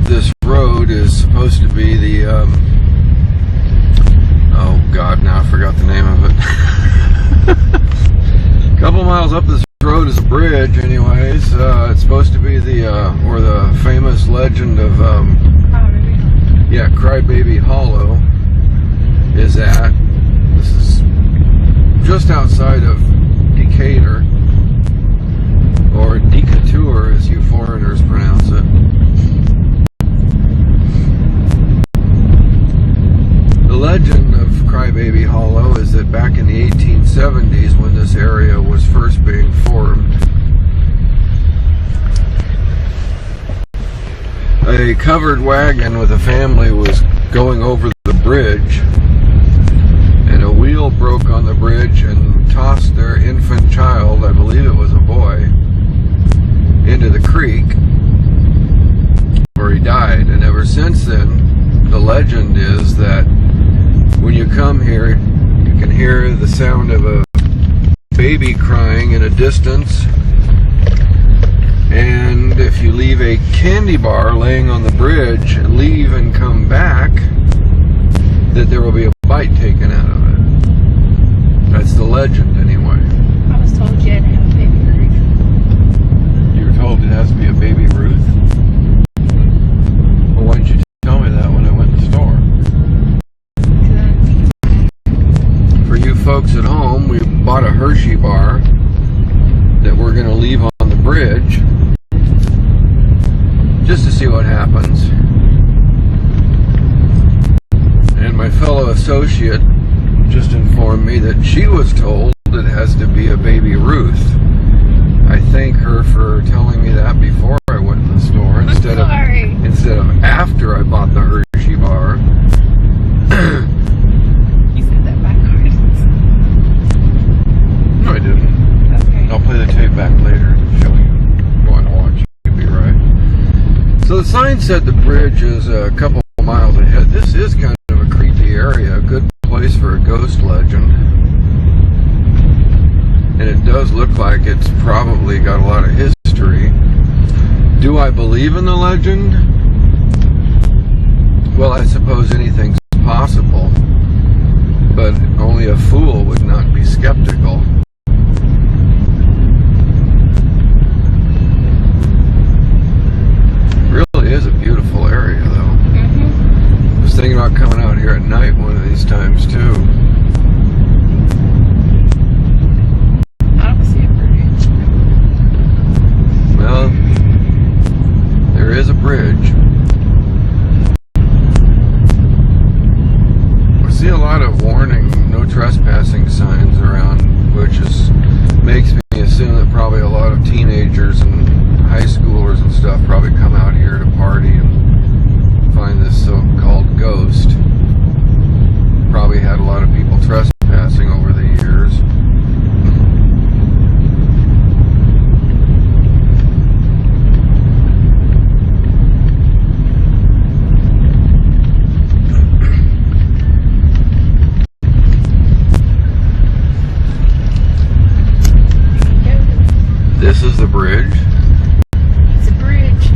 this road is supposed to be the, oh God, now I forgot the name of it. A couple miles up this road is a bridge anyways. It's supposed to be where the famous legend of, yeah, Crybaby Hollow is at. This is just outside of Decatur, or Decatur as you foreigners pronounce it. The legend of Crybaby Hollow is that back in the 1870s, when this area was first being formed, a covered wagon with a family was going over the bridge, and a wheel broke on the bridge and tossed their infant child, I believe it was a boy, into the creek, where he died. And ever since then, the legend is that when you come here, you can hear the sound of a baby crying in a distance, and if you leave a candy bar laying on the bridge, leave and come back, that there will be a bite taken out of it. That's the legend anyway. I was told Jett had a baby Ruth. You were told it has to be a baby Ruth? Well, why didn't you tell me that when I went to the store? For you folks at home, we bought a Hershey bar that we're going to leave on the bridge just to see what happens. And my fellow associate just informed me that she was told it has to be a baby Ruth. I thank her for telling me that before I went in the store instead of after I bought the Hershey bar. You said that backwards. No, I didn't. Okay. I'll play the tape back later and show you. You want to watch? You'll be right. So the sign said the bridge is a couple miles ahead. This is kind of a creepy area, a good place for a ghost legend. And it does look like it's probably got a lot of history. Do I believe in the legend? Well, I suppose anything's possible, but only a fool would not be skeptical. It really is a beautiful area, though. I was thinking about coming out here at night one of these times, too. I don't see a bridge. Well, there is a bridge. I see a lot of warning, no trespassing signs around, which makes me assume that probably a lot of teenagers and high schoolers and stuff probably come out here to party and find this so-called ghost. Probably had a lot of people trespassing over the years. This is the bridge. It's a bridge.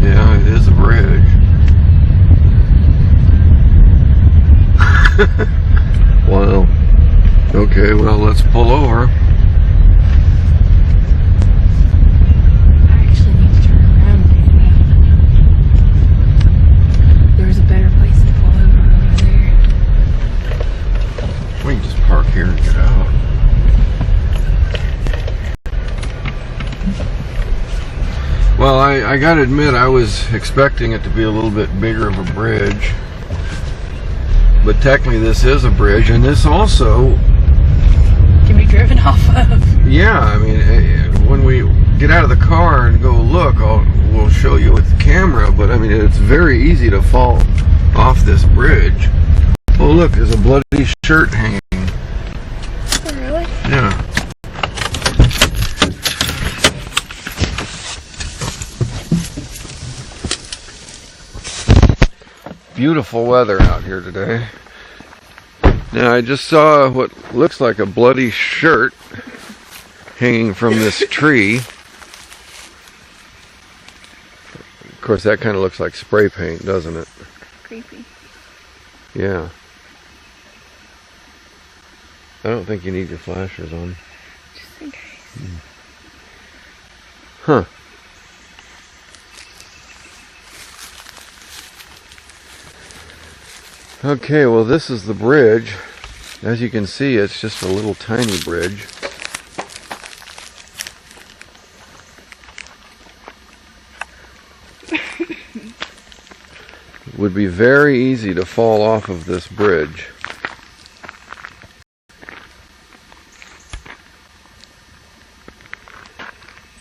Yeah, it is a bridge. Wow. Okay, well, let's pull over. I actually need to turn around, maybe. There's a better place to pull over over there. We can just park here and get out. Well, I gotta admit, I was expecting it to be a little bit bigger of a bridge. But technically this is a bridge, and this also Can be driven off of. yeah, I mean, when we get out of the car and go look, we'll show you with the camera, but I mean, it's very easy to fall off this bridge. Oh look, there's a bloody shirt hanging. Oh, really? Yeah. Beautiful weather out here today. Now I just saw what looks like a bloody shirt hanging from this tree. Of course, that kind of looks like spray paint, doesn't it? Creepy. Yeah. I don't think you need your flashers on. Just in case. Huh. Okay, well, this is the bridge. As you can see, it's just a little tiny bridge. It would be very easy to fall off of this bridge.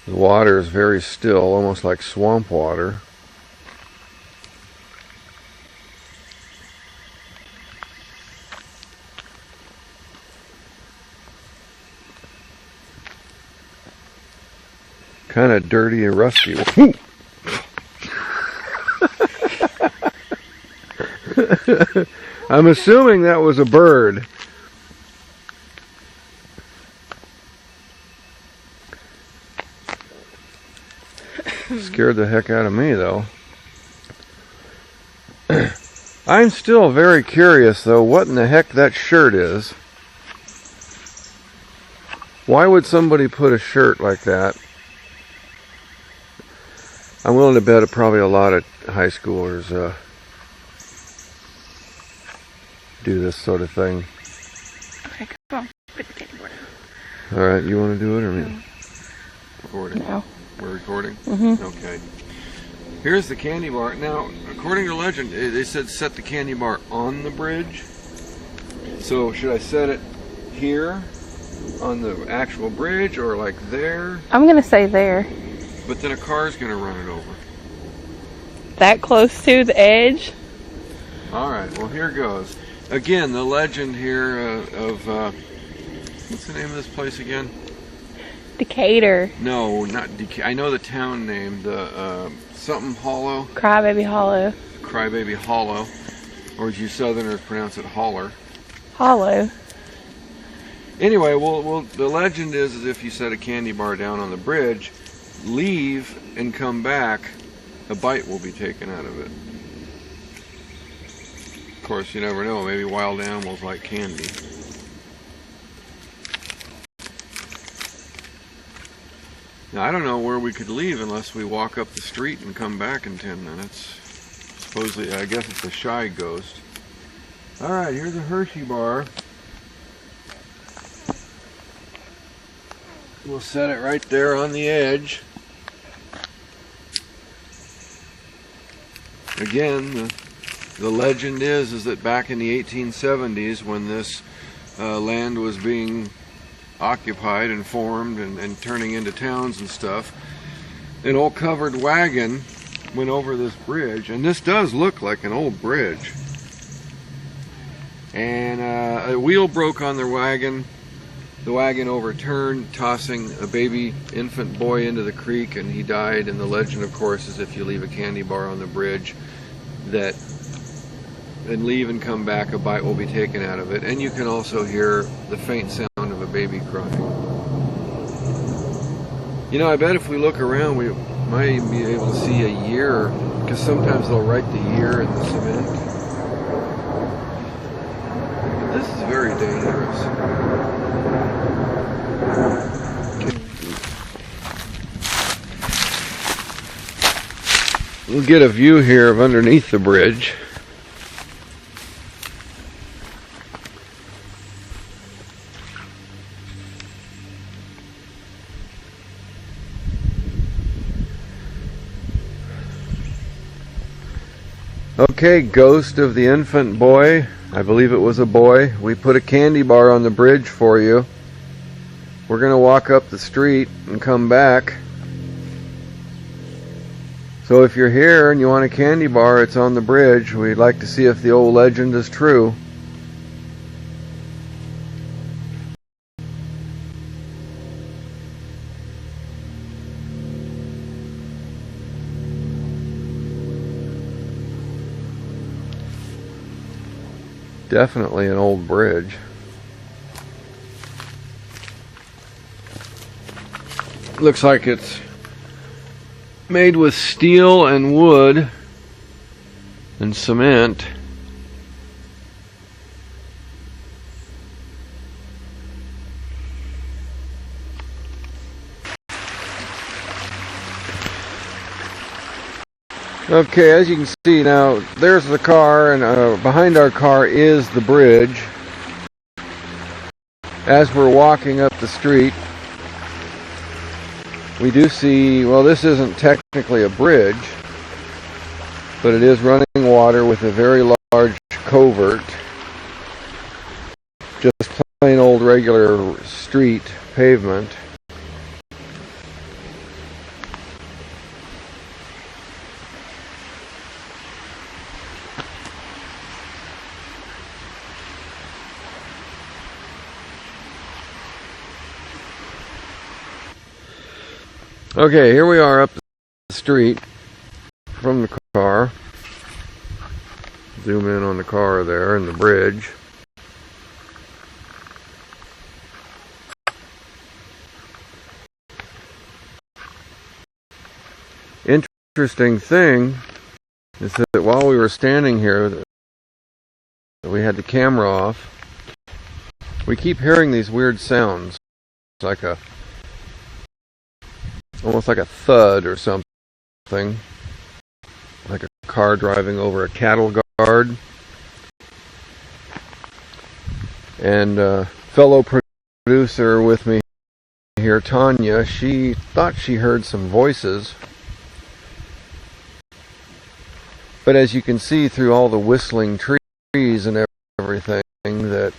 The water is very still, almost like swamp water. Kind of dirty and rusty. I'm assuming that was a bird. Scared the heck out of me, though. I'm still very curious, though, what in the heck that shirt is. Why would somebody put a shirt like that? I'm willing to bet probably a lot of high schoolers do this sort of thing. Okay, come on. Put the candy bar down. Alright, you want to do it or me? Recording. No. We're recording? Mm-hmm. Okay. Here's the candy bar. Now, according to legend, they said set the candy bar on the bridge. So, should I set it here on the actual bridge or like there? I'm going to say there. But then a car's going to run it over. That close to the edge? Alright, well here goes. Again, the legend here of, what's the name of this place again? Decatur. No, not Decatur. I know the town name, the, something Hollow. Crybaby Hollow. Crybaby Hollow. Or as you Southerners pronounce it, Holler. Hollow. Anyway, well, the legend is if you set a candy bar down on the bridge, leave and come back, a bite will be taken out of it. Of course, you never know. Maybe wild animals like candy. Now, I don't know where we could leave unless we walk up the street and come back in 10 minutes. Supposedly, I guess it's a shy ghost. Alright, here's a Hershey bar. We'll set it right there on the edge. Again, the legend is that back in the 1870s, when this land was being occupied and formed and turning into towns and stuff, an old covered wagon went over this bridge, and this does look like an old bridge. And a wheel broke on the wagon. The wagon overturned, tossing a baby infant boy into the creek, and he died. And the legend, of course, is if you leave a candy bar on the bridge, that and leave and come back, a bite will be taken out of it. And you can also hear the faint sound of a baby crying. You know, I bet if we look around, we might even be able to see a year, because sometimes they'll write the year in the cement. This is very dangerous. We'll get a view here of underneath the bridge. Okay, ghost of the infant boy. I believe it was a boy. We put a candy bar on the bridge for you. We're going to walk up the street and come back. So if you're here and you want a candy bar, it's on the bridge. We'd like to see if the old legend is true. Definitely an old bridge. Looks like it's made with steel and wood and cement. Okay, as you can see now, there's the car, and behind our car is the bridge. As we're walking up the street, we do see, well, this isn't technically a bridge, but it is running water with a very large culvert. Just plain old regular street pavement. Okay, here we are up the street from the car. Zoom in on the car there and the bridge. Interesting thing is that while we were standing here, we had the camera off, we keep hearing these weird sounds, like almost like a thud or something, like a car driving over a cattle guard. And fellow producer with me here, Tonya, she thought she heard some voices, but as you can see through all the whistling trees and everything, that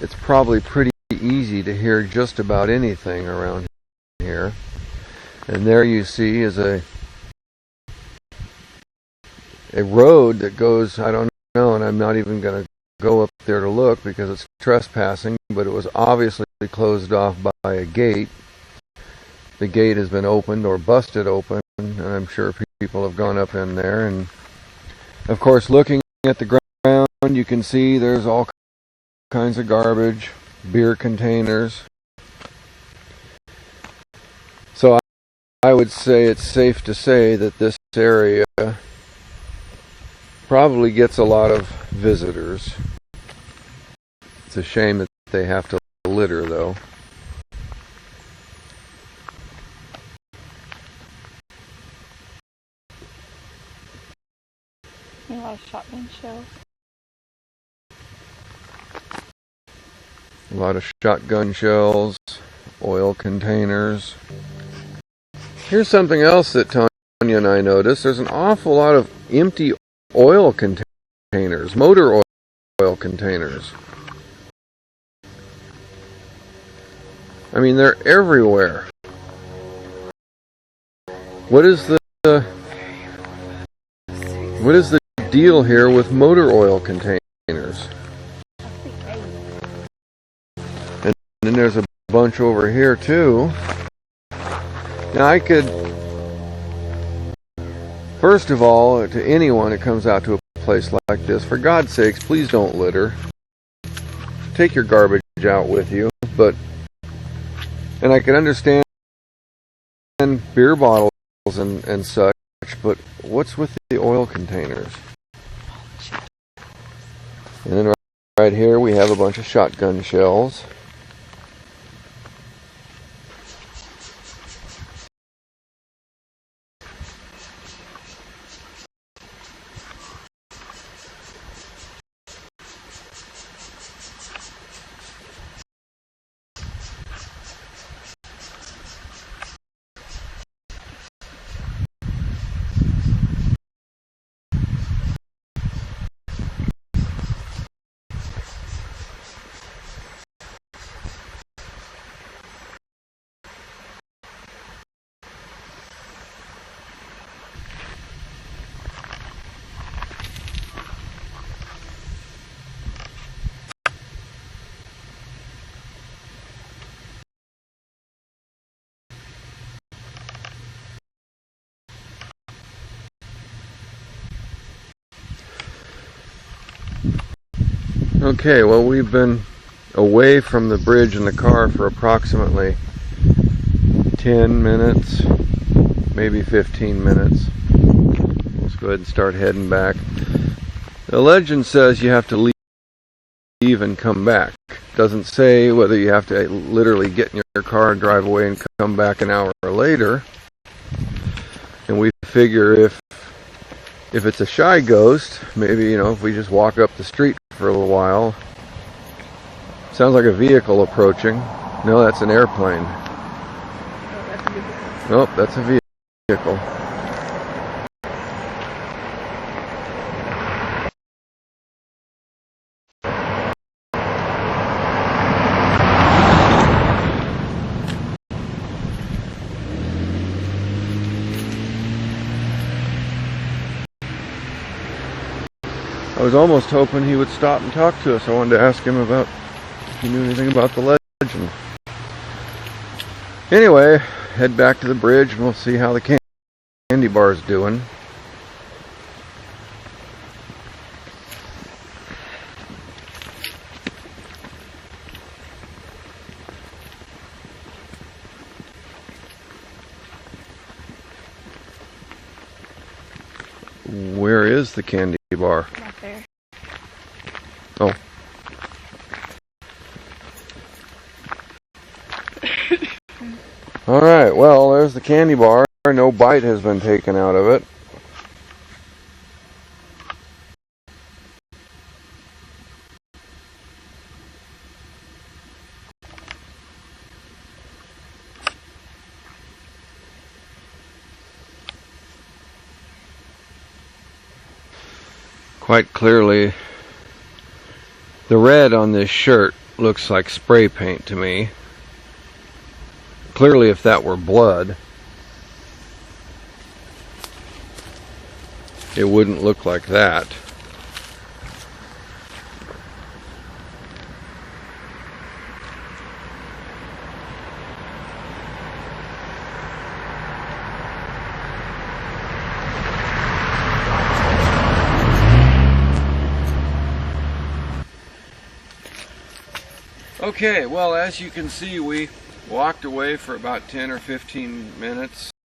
it's probably pretty easy to hear just about anything around here. And there you see is a road that goes, I don't know, and I'm not even going to go up there to look because it's trespassing, but it was obviously closed off by a gate. The gate has been opened or busted open, and I'm sure people have gone up in there. And of course, looking at the ground, you can see there's all kinds of garbage, beer containers. So I would say it's safe to say that this area probably gets a lot of visitors. It's a shame that they have to litter, though. A lot of shotgun shells. A lot of shotgun shells, oil containers. Here's something else that Tonya and I noticed. There's an awful lot of empty oil containers, motor oil containers. I mean, they're everywhere. What is the deal here with motor oil containers? And then there's a bunch over here too. Now I could, first of all, to anyone that comes out to a place like this, for God's sakes, please don't litter. Take your garbage out with you. And I can understand beer bottles and such, but what's with the oil containers? And then right here we have a bunch of shotgun shells. Okay, well, we've been away from the bridge in the car for approximately 10 minutes, maybe 15 minutes. Let's go ahead and start heading back. The legend says you have to leave and come back. Doesn't say whether you have to literally get in your car and drive away and come back an hour later. And we figure if it's a shy ghost, maybe, if we just walk up the street for a little while. Sounds like a vehicle approaching. No, that's an airplane. Nope, that's a vehicle. I was almost hoping he would stop and talk to us. I wanted to ask him if he knew anything about the legend. Anyway, head back to the bridge and we'll see how the candy bar's doing. Where is the candy bar? Back there. Oh. Alright, well, there's the candy bar. No bite has been taken out of it. Quite clearly, the red on this shirt looks like spray paint to me. Clearly, if that were blood, it wouldn't look like that. Okay, well, as you can see, we walked away for about 10 or 15 minutes.